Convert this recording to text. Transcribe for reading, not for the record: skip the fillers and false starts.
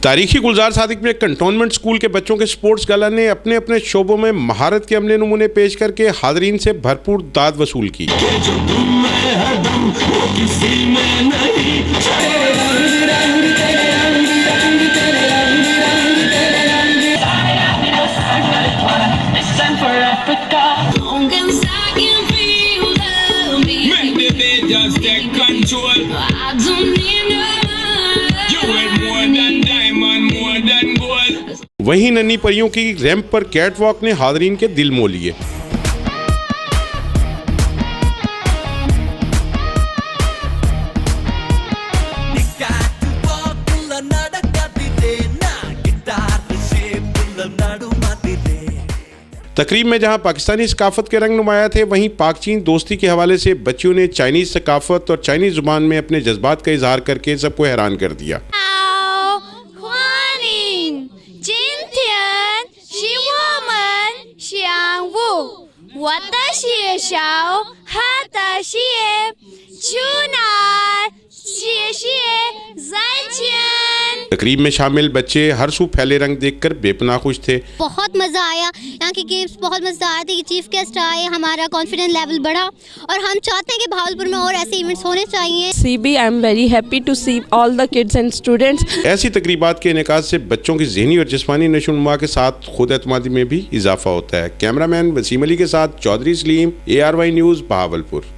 तारीखी गुलजार सादिक में cantonment school के बच्चों के स्पोर्ट्स गाला ने अपने अपने शोबों में महारत के अमले नमूने पेश करके हाज़रीन से भरपूर दाद वसूल की। वहीं नन्ही परियों की रैंप पर कैटवॉक ने हाज़रीन के दिल मोह लिए। तकरीब में जहां पाकिस्तानी सकाफत के रंग नुमाया थे, वहीं पाक चीन दोस्ती के हवाले से बच्चियों ने चाइनीज़ सकाफत और चाइनीज़ ज़ुबान में अपने जज्बात का इजहार करके सबको हैरान कर दिया। तकरीब में शामिल बच्चे हर सू फैले रंग देखकर बेपनाह खुश थे। बहुत मज़ा आया, यहाँ की गेम्स बहुत मज़ेदार थी। चीफ गेस्ट आए, हमारा कॉन्फिडेंस लेवल बढ़ा और हम चाहते हैं कि भावलपुर में और ऐसे इवेंट्स होने चाहिए। CB, I am very happy to see all the kids and students। ऐसी तकरीबात के इनेकाद से बच्चों की ज़हनी और जिस्मानी नशोनुमा के साथ खुद एतमादी में भी इजाफा होता है। कैमरामैन वसीम अली के साथ चौधरी सलीम, ARY न्यूज़, बहावलपुर।